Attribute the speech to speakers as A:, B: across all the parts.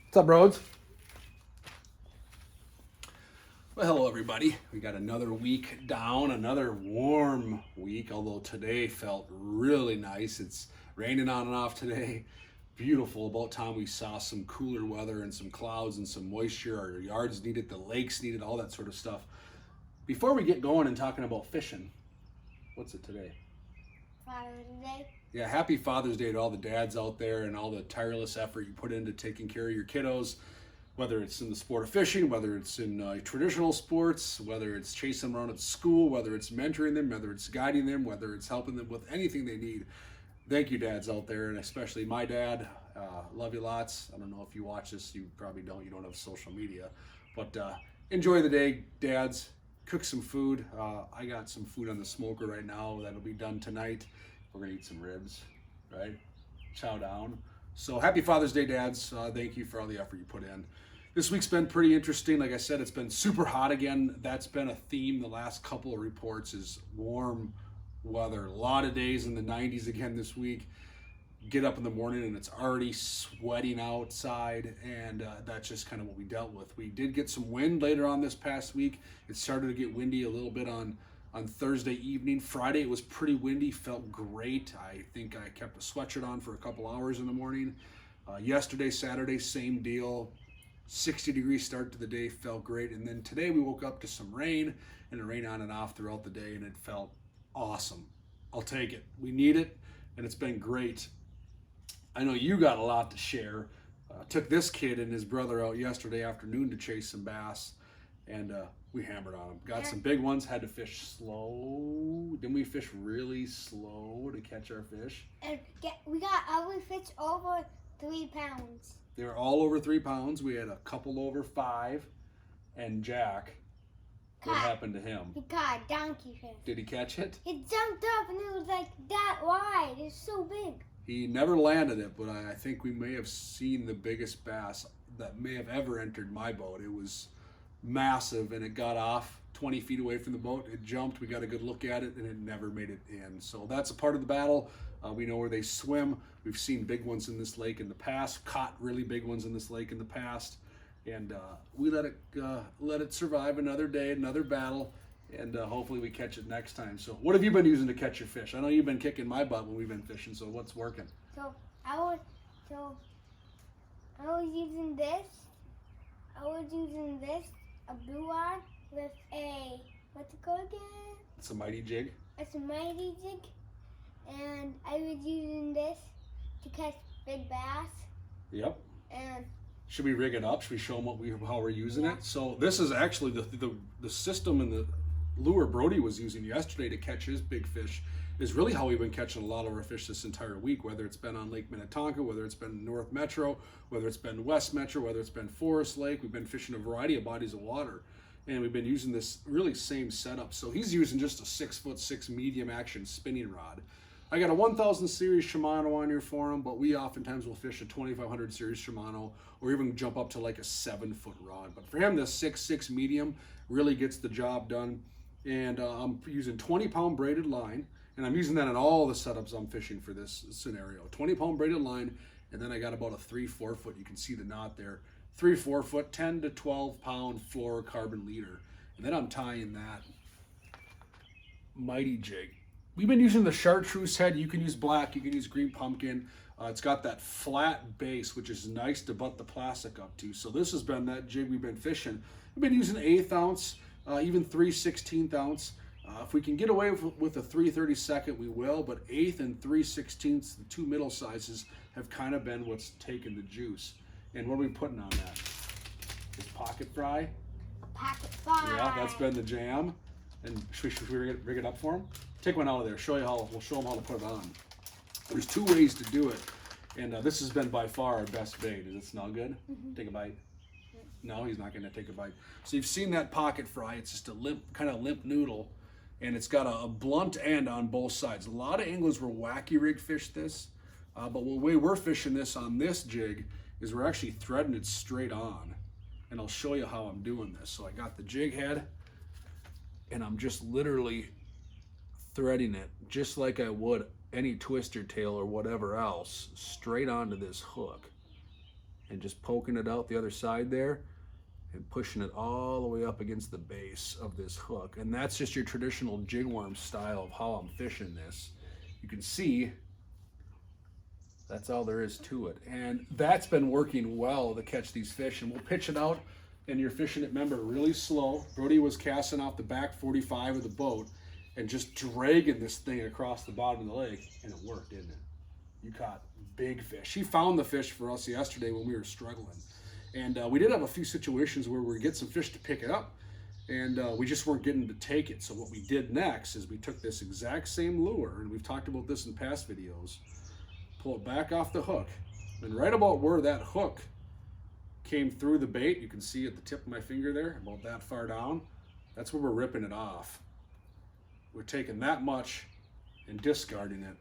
A: What's up, Rhodes? Well, hello, everybody. We got another week down, another warm week, although today felt really nice. It's raining on and off today. Beautiful. About time we saw some cooler weather and some clouds and some moisture. Our yards needed, the lakes needed, all that sort of stuff. Before we get going and talking about fishing, what's it today?
B: Father's Day.
A: Yeah, happy Father's Day to all the dads out there and all the tireless effort you put into taking care of your kiddos, whether it's in the sport of fishing, whether it's in traditional sports, whether it's chasing them around at school, whether it's mentoring them, whether it's guiding them, whether it's helping them with anything they need. Thank you, dads out there, and especially my dad. Love you lots. I don't know if you watch this. You probably don't. You don't have social media. But enjoy the day, dads. Cook some food. I got some food on the smoker right now that'll be done tonight. We're going to eat some ribs, right? Chow down. So happy Father's Day, dads. Thank you for all the effort you put in. This week's been pretty interesting. Like I said, it's been super hot again. That's been a theme the last couple of reports is warm weather. A lot of days in the 90s again this week. Get up in the morning and it's already sweating outside, and that's just kind of what we dealt with. We did get some wind later on this past week. It started to get windy a little bit on Thursday evening. Friday it was pretty windy, felt great. I think I kept a sweatshirt on for a couple hours in the morning. Yesterday, Saturday, same deal. 60-degree start to the day, felt great. And then today we woke up to some rain, and it rained on and off throughout the day, and it felt awesome. I'll take it. We need it, and it's been great. I know you got a lot to share. Took this kid and his brother out yesterday afternoon to chase some bass, and we hammered on them. Got some big ones, had to fish slow. Didn't we fish really slow to catch our fish?
B: And we got every fish over 3 pounds.
A: They were all over 3 pounds. We had a couple over 5. And Jack, what happened to him?
B: He caught a donkey fish.
A: Did he catch it?
B: It jumped up and it was like that wide. It's so big.
A: He never landed it, but I think we may have seen the biggest bass that may have ever entered my boat. It was massive, and it got off 20 feet away from the boat. It jumped. We got a good look at it, and it never made it in. So that's a part of the battle. We know where they swim. We've seen big ones in this lake in the past, caught really big ones in this lake in the past, and we let it survive another day, another battle, and hopefully we catch it next time. So what have you been using to catch your fish? I know you've been kicking my butt when we've been fishing, so what's working?
B: So I was using this. A blue rod with a, what's it called again?
A: It's a mighty jig.
B: It's a mighty jig. And I was using this to catch big bass.
A: Yep.
B: And
A: should we rig it up? Should we show them how we're using it? So this is actually the system and the lure Brody was using yesterday to catch his big fish is really how we've been catching a lot of our fish this entire week, whether it's been on Lake Minnetonka, whether it's been North Metro, whether it's been West Metro, whether it's been Forest Lake. We've been fishing a variety of bodies of water, and we've been using this really same setup. So he's using just a 6'6" medium action spinning rod. I got a 1000 series Shimano on here for him, but we oftentimes will fish a 2500 series Shimano or even jump up to like a 7-foot rod. But for him, the 6'6" medium really gets the job done. And I'm using 20-pound braided line, and I'm using that in all the setups I'm fishing for this scenario. 20-pound braided line, and then I got about a 3-4 foot. You can see the knot there. 3-4 foot, 10 to 12-pound fluorocarbon leader. And then I'm tying that mighty jig. We've been using the chartreuse head. You can use black, you can use green pumpkin. It's got that flat base, which is nice to butt the plastic up to. So this has been that jig we've been fishing. We've been using 1/8 ounce, even 3/16 ounce. If we can get away with a 3/32, we will, but 1/8 and 3/16, the two middle sizes, have kind of been what's taken the juice. And what are we putting on that? This pocket fry?
B: pocket fry.
A: Yeah, that's been the jam. And should we rig it up for him? Take one out of there. We'll show him how to put it on. There's 2 ways to do it, and this has been by far our best bait. Does it smell good? Mm-hmm. Take a bite. No, he's not going to take a bite. So you've seen that pocket fry. It's just a kind of limp noodle, and it's got a blunt end on both sides. A lot of anglers will wacky rig fish this, but the way we're fishing this on this jig is we're actually threading it straight on, and I'll show you how I'm doing this. So I got the jig head, and I'm just literally threading it just like I would any twister tail or whatever else straight onto this hook. and just poking it out the other side there and pushing it all the way up against the base of this hook. And that's just your traditional jig worm style of how I'm fishing this. You can see that's all there is to it. And that's been working well to catch these fish. And we'll pitch it out, and you're fishing it, remember, really slow. Brody was casting off the back 45 of the boat and just dragging this thing across the bottom of the lake, and it worked, didn't it? You caught big fish. He found the fish for us yesterday when we were struggling. And we did have a few situations where we get some fish to pick it up, and we just weren't getting to take it. So what we did next is we took this exact same lure, and we've talked about this in past videos, pull it back off the hook, and right about where that hook came through the bait, you can see at the tip of my finger there, about that far down, that's where we're ripping it off. We're taking that much and discarding it,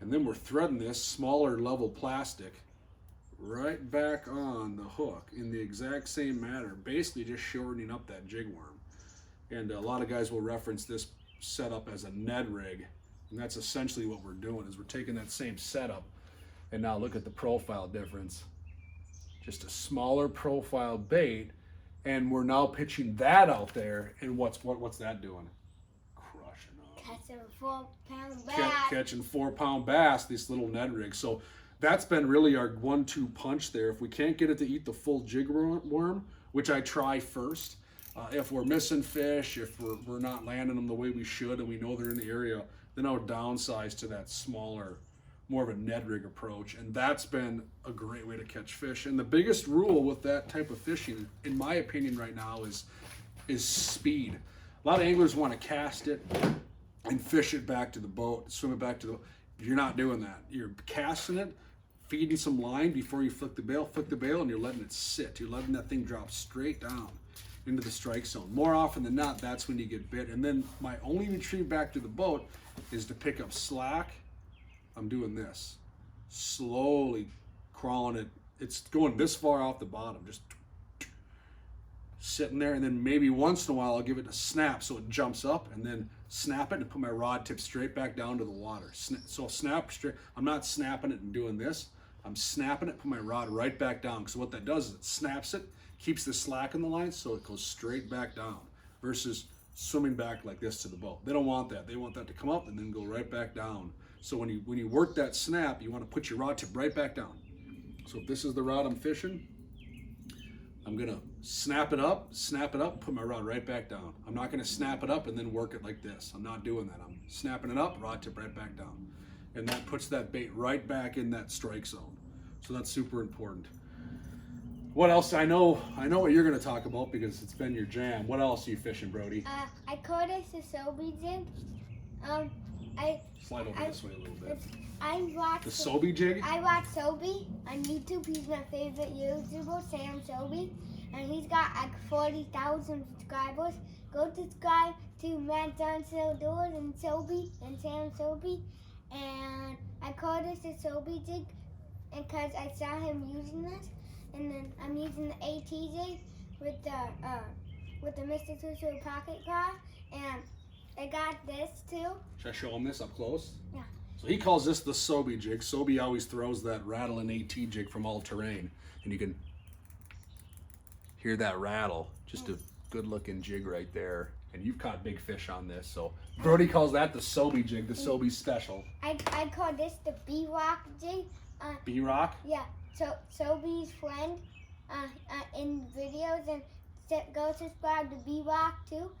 A: and then we're threading this smaller level plastic right back on the hook in the exact same manner, basically just shortening up that jig worm. And a lot of guys will reference this setup as a Ned rig, and that's essentially what we're doing, is we're taking that same setup, and now look at the profile difference. Just a smaller profile bait, and we're now pitching that out there, and what's that doing? Crushing them.
B: Catching a 4-pound bass.
A: Catching 4-pound bass, this little Ned rig. So that's been really our 1-2 punch there. If we can't get it to eat the full jig worm, which I try first, if we're missing fish, if we're not landing them the way we should and we know they're in the area, then I would downsize to that smaller, more of a Ned rig approach. And that's been a great way to catch fish. And the biggest rule with that type of fishing, in my opinion right now, is speed. A lot of anglers want to cast it and fish it back to the boat, swim it back to the boat. You're not doing that. You're casting it, feeding some line before you flick the bail, and you're letting it sit. You're letting that thing drop straight down into the strike zone. More often than not, that's when you get bit. And then my only retrieve back to the boat is to pick up slack. I'm doing this, slowly crawling it. It's going this far off the bottom, just sitting there, and then maybe once in a while I'll give it a snap so it jumps up, and then snap it and put my rod tip straight back down to the water. So I'll snap straight. I'm not snapping it and doing this. I'm snapping it, put my rod right back down, because what that does is it snaps it, keeps the slack in the line, so it goes straight back down, versus swimming back like this to the boat. They don't want that. They want that to come up and then go right back down. So when you work that snap, you want to put your rod tip right back down. So if this is the rod I'm fishing, I'm gonna snap it up, put my rod right back down. I'm not gonna snap it up and then work it like this. I'm not doing that. I'm snapping it up, rod tip right back down. And that puts that bait right back in that strike zone. So that's super important. What else? I know what you're gonna talk about because it's been your jam. What else are you fishing, Brody?
B: I caught this Sobe jig.
A: Slide over this way a little bit.
B: I watched
A: the Sobe jig?
B: I watched Sobe on YouTube. He's my favorite YouTuber, Sam Sobe. And he's got like 40,000 subscribers. Go subscribe to Matt Johnson Doors and Sobe and Sam Sobe. And I called this a Sobe jig because I saw him using this. And then I'm using the AT jig with the Mr. Tutu pocket claw. And I got this too.
A: Should I show him this up close?
B: Yeah.
A: So he calls this the Sobe jig. Sobe always throws that rattling AT jig from All Terrain, and you can hear that rattle. Just a good looking jig right there. And you've caught big fish on this. So Brody calls that the Sobe jig, the Sobe special.
B: I call this the B-Rock jig.
A: B-Rock?
B: Yeah. So Sobe's friend in videos, and go subscribe to B-Rock too.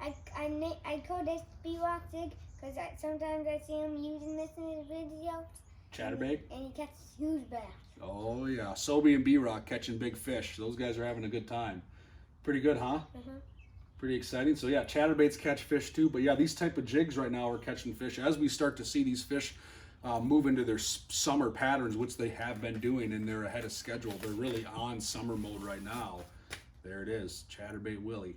B: I call this B-Rock jig because sometimes I see him using this in his videos.
A: Chatterbait?
B: And he catches huge bass.
A: Oh yeah, Sobe and B-Rock catching big fish. Those guys are having a good time. Pretty good, huh?
B: Mm-hmm.
A: Pretty exciting. So yeah, chatterbaits catch fish too. But yeah, these type of jigs right now are catching fish. As we start to see these fish move into their summer patterns, which they have been doing, and they're ahead of schedule. They're really on summer mode right now. There it is, Chatterbait Willie.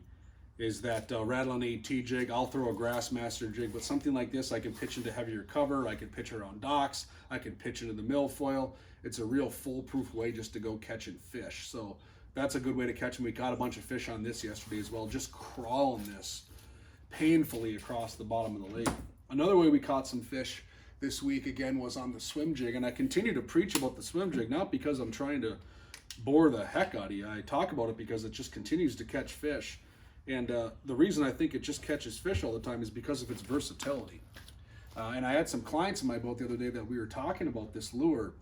A: Is that rattling AT jig. I'll throw a Grassmaster jig, but something like this, I can pitch into heavier cover. I can pitch around docks. I can pitch into the milfoil. It's a real foolproof way just to go catching fish. So that's a good way to catch them. We caught a bunch of fish on this yesterday as well, just crawling this painfully across the bottom of the lake. Another way we caught some fish this week again was on the swim jig, and I continue to preach about the swim jig, not because I'm trying to bore the heck out of you. I talk about it because it just continues to catch fish. And the reason I think it just catches fish all the time is because of its versatility. And I had some clients in my boat the other day that we were talking about this lure.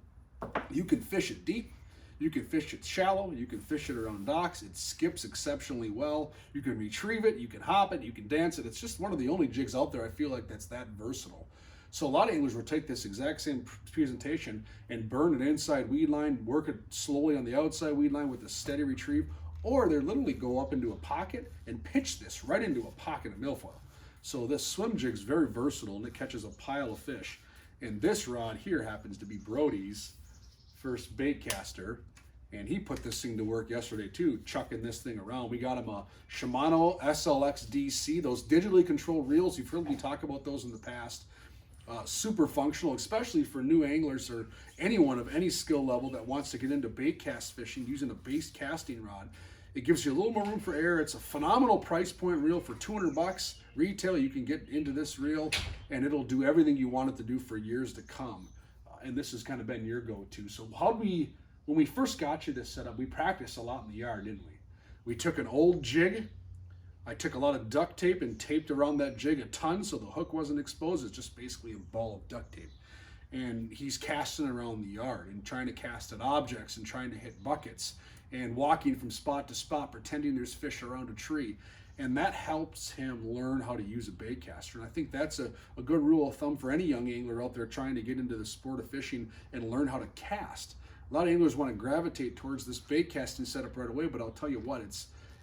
A: You can fish it deep, you can fish it shallow, you can fish it around docks. It skips exceptionally well. You can retrieve it, you can hop it, you can dance it. It's just one of the only jigs out there I feel like that's that versatile. So a lot of anglers will take this exact same presentation and burn it inside weed line, work it slowly on the outside weed line with a steady retrieve, or they literally go up into a pocket and pitch this right into a pocket of milfoil. So this swim jig is very versatile and it catches a pile of fish. And this rod here happens to be Brody's first bait caster, and he put this thing to work yesterday too, chucking this thing around. We got him a Shimano SLX DC, those digitally controlled reels. You've heard me talk about those in the past. Super functional, especially for new anglers or anyone of any skill level that wants to get into bait cast fishing using a base casting rod. It gives you a little more room for error. It's a phenomenal price point reel for $200 retail. You can get into this reel and it'll do everything you want it to do for years to come. And this has kind of been your go-to. So when we first got you this setup, we practiced a lot in the yard, didn't we? We took an old jig. I took a lot of duct tape and taped around that jig a ton so the hook wasn't exposed. It's just basically a ball of duct tape. And he's casting around the yard and trying to cast at objects and trying to hit buckets and walking from spot to spot, pretending there's fish around a tree. And that helps him learn how to use a bait caster. And I think that's a good rule of thumb for any young angler out there trying to get into the sport of fishing and learn how to cast. A lot of anglers want to gravitate towards this bait casting setup right away, but I'll tell you what,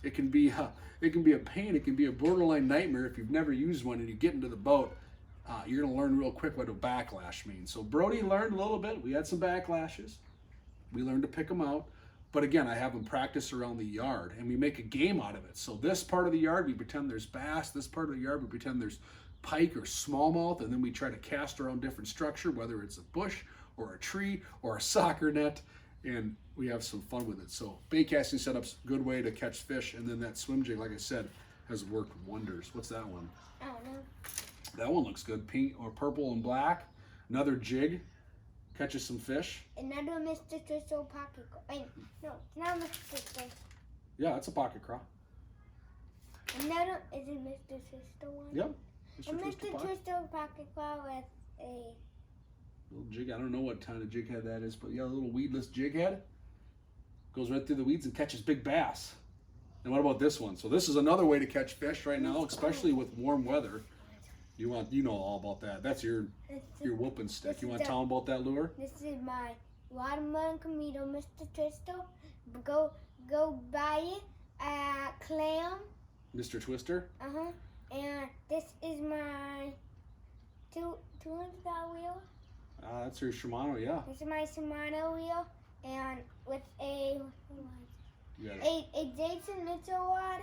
A: it can be a pain. It can be a borderline nightmare if you've never used one and you get into the boat. You're going to learn real quick what a backlash means. So Brody learned a little bit. We had some backlashes. We learned to pick them out. But again, I have them practice around the yard and we make a game out of it. So this part of the yard, we pretend there's bass. This part of the yard, we pretend there's pike or smallmouth. And then we try to cast around different structure, whether it's a bush or a tree or a soccer net. And we have some fun with it. So bait casting setup's a good way to catch fish. And then that swim jig, like I said, has worked wonders. What's that one?
B: I don't know.
A: That one looks good. Pink or purple and black. Another jig. Catches some fish.
B: Another Mr. Twister pocket craw. Wait, no, it's not Mr. Twister.
A: Yeah, it's a pocket craw.
B: Another, is it Mr. Twister one?
A: Yep.
B: A Mr. Twister pocket craw with a
A: little jig. I don't know what kind of jig head that is, but yeah, a little weedless jig head. Goes right through the weeds and catches big bass. And what about this one? So this is another way to catch fish right now, especially with warm weather. You know all about that. That's your whooping stick. You want to tell them about that lure?
B: This is my watermelon comito, Mr. Twister. Go buy it at Clam.
A: Mr. Twister?
B: And this is my $200 wheel.
A: That's your Shimano, yeah.
B: This is my Shimano wheel, and with a Jason Mitchell rod,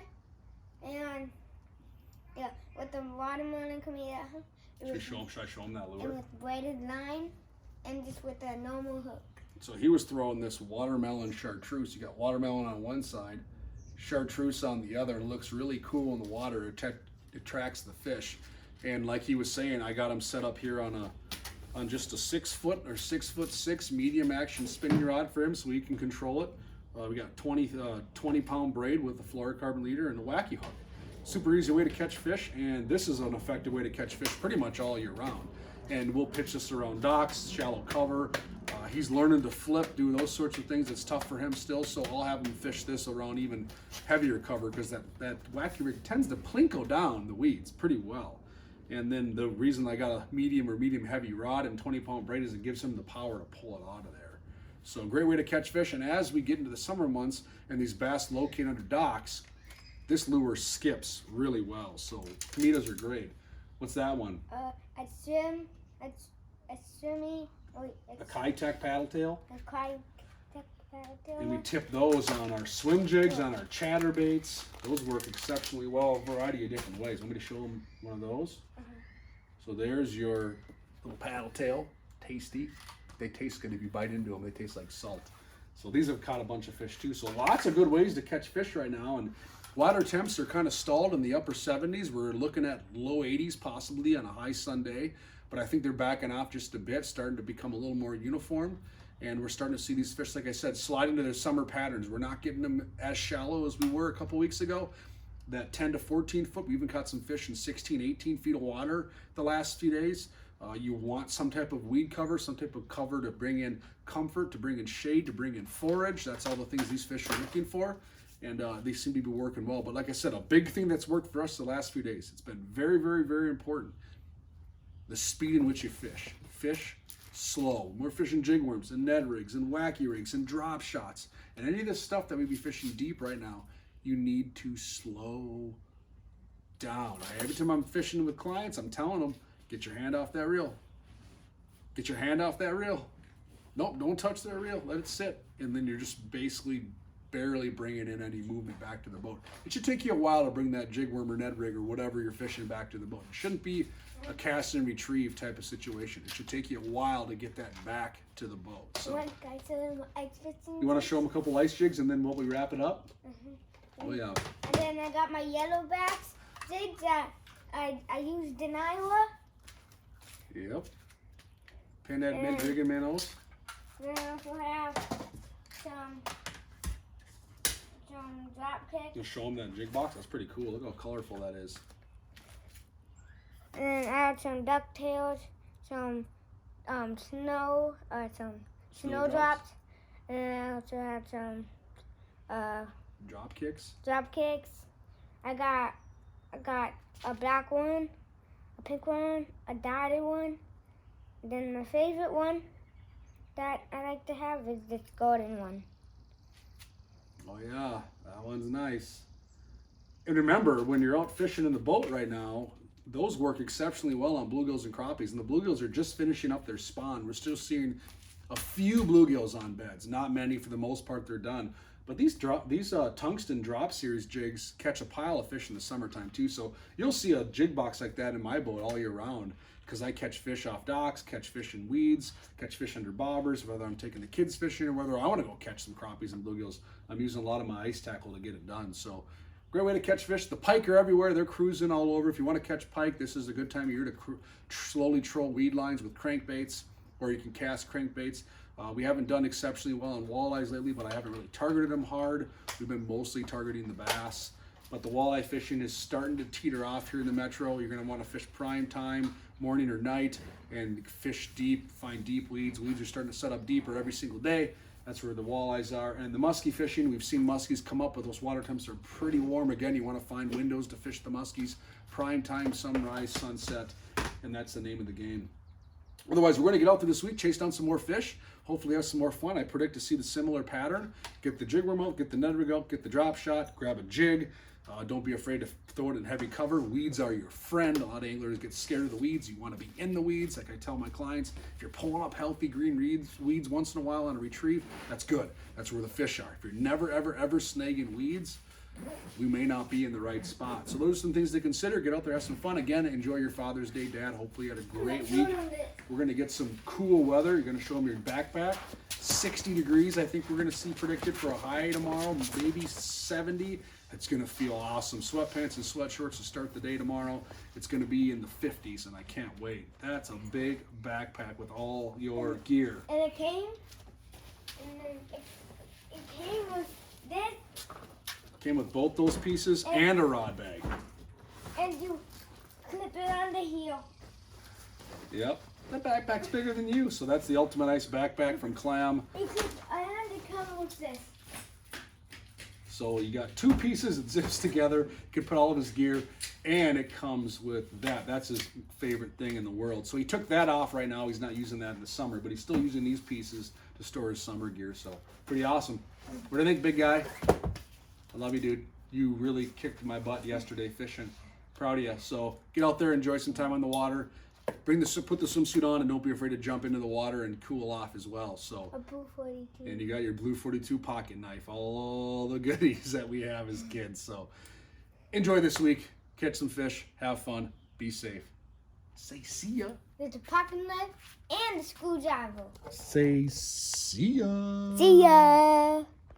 B: and yeah, with the watermelon coming out.
A: Should I show him that lure?
B: And with braided line, and just with a normal hook.
A: So he was throwing this watermelon chartreuse. You got watermelon on one side, chartreuse on the other. It looks really cool in the water. It attracts the fish. And like he was saying, I got him set up here on just a 6 foot or 6'6" medium action spinning rod for him so he can control it. We got 20 pound braid with the fluorocarbon leader and a wacky hook. Super easy way to catch fish, and this is an effective way to catch fish pretty much all year round. And we'll pitch this around docks, shallow cover. He's learning to flip, do those sorts of things. It's tough for him still, so I'll have him fish this around even heavier cover because that wacky rig tends to plinko down the weeds pretty well. And then the reason I got a medium or medium heavy rod and 20 pound braid is it gives him the power to pull it out of there. So great way to catch fish. And as we get into the summer months and these bass locate under docks, this lure skips really well. So comitos are great. What's that one?
B: A
A: Kitech paddle tail.
B: A Kitech paddle tail.
A: And we tip those on our swim jigs, on our chatterbaits. Those work exceptionally well a variety of different ways. Want me to show them one of those? So there's your little paddle tail. Tasty. They taste good if you bite into them. They taste like salt. So these have caught a bunch of fish too. So lots of good ways to catch fish right now. And water temps are kind of stalled in the upper 70s. We're looking at low 80s possibly on a high sun day. But I think they're backing off just a bit, starting to become a little more uniform. And we're starting to see these fish, like I said, slide into their summer patterns. We're not getting them as shallow as we were a couple weeks ago. That 10 to 14 foot, we even caught some fish in 16, 18 feet of water the last few days. You want some type of weed cover, some type of cover to bring in comfort, to bring in shade, to bring in forage. That's all the things these fish are looking for. And they seem to be working well. But like I said, a big thing that's worked for us the last few days, it's been very, very, very important. The speed in which you fish. Fish slow. We're fishing jig worms and Ned rigs and wacky rigs and drop shots. And any of this stuff that we be fishing deep right now, you need to slow down. Every time I'm fishing with clients, I'm telling them, get your hand off that reel. Get your hand off that reel. Nope, don't touch that reel. Let it sit. And then you're just basically barely bringing in any movement back to the boat. It should take you a while to bring that jig worm or Ned rig or whatever you're fishing back to the boat. It shouldn't be a cast and retrieve type of situation. It should take you a while to get that back to the boat. So, you want to show them a couple ice jigs and then we wrap it up? Oh yeah.
B: And then I got my yellow backs jigs that I used in Iowa.
A: Yep. Pin that mid jig and minnows.
B: Then I also have some drop kicks.
A: You'll show them that jig box. That's pretty cool. Look how colorful that is.
B: And then I have some ducktails, some snow drops, and then I also have some
A: drop kicks.
B: I got a black one, a pink one, a dotted one. And then my favorite one that I like to have is this golden one.
A: Oh yeah, that one's nice. And remember, when you're out fishing in the boat right now, those work exceptionally well on bluegills and crappies. And the bluegills are just finishing up their spawn. We're still seeing a few bluegills on beds. Not many, for the most part, they're done. But these tungsten drop series jigs catch a pile of fish in the summertime too. So you'll see a jig box like that in my boat all year round, because I catch fish off docks, catch fish in weeds, catch fish under bobbers, whether I'm taking the kids fishing or whether I want to go catch some crappies and bluegills. I'm using a lot of my ice tackle to get it done. So great way to catch fish. The pike are everywhere. They're cruising all over. If you want to catch pike, this is a good time of year to slowly troll weed lines with crankbaits, or you can cast crankbaits. We haven't done exceptionally well on walleyes lately, but I haven't really targeted them hard. We've been mostly targeting the bass. But the walleye fishing is starting to teeter off here in the metro. You're going to want to fish prime time, morning or night, and fish deep, find deep weeds. Weeds are starting to set up deeper every single day. That's where the walleyes are. And the muskie fishing, we've seen muskies come up, but those water temps are pretty warm. Again, you want to find windows to fish the muskies. Prime time, sunrise, sunset, and that's the name of the game. Otherwise, we're going to get out there this week, chase down some more fish, hopefully have some more fun. I predict to see the similar pattern. Get the jig worm out, get the Ned rig out, get the drop shot, grab a jig. Don't be afraid to throw it in heavy cover. Weeds are your friend. A lot of anglers get scared of the weeds. You want to be in the weeds. Like I tell my clients, if you're pulling up healthy green weeds once in a while on a retrieve, that's good. That's where the fish are. If you're never, ever, ever snagging weeds, we may not be in the right spot. So those are some things to consider. Get out there, have some fun. Again, enjoy your Father's Day, Dad. Hopefully you had a great week. We're going to get some cool weather. You're going to show them your backpack. 60 degrees, I think we're going to see predicted for a high tomorrow, maybe 70. It's going to feel awesome. Sweatpants and sweatshorts to start the day tomorrow. It's going to be in the 50s, and I can't wait. That's a big backpack with all your gear.
B: And it came with this.
A: Came with both those pieces and a rod bag.
B: And you clip it on the heel.
A: Yep. That backpack's bigger than you, so that's the Ultimate Ice backpack from Clam.
B: And it comes with this.
A: So you got two pieces, it zips together, you can put all of his gear, and it comes with that. That's his favorite thing in the world. So he took that off right now. He's not using that in the summer, but he's still using these pieces to store his summer gear. So pretty awesome. What do you think, big guy? I love you, dude. You really kicked my butt yesterday fishing. Proud of you. So get out there, enjoy some time on the water. Put the swimsuit on, and don't be afraid to jump into the water and cool off as well. So,
B: a Blue 42.
A: And you got your Blue 42 pocket knife, all the goodies that we have as kids. So enjoy this week, catch some fish, have fun, be safe. Say see ya.
B: There's a pocket knife and a screwdriver.
A: Say see ya.
B: See ya.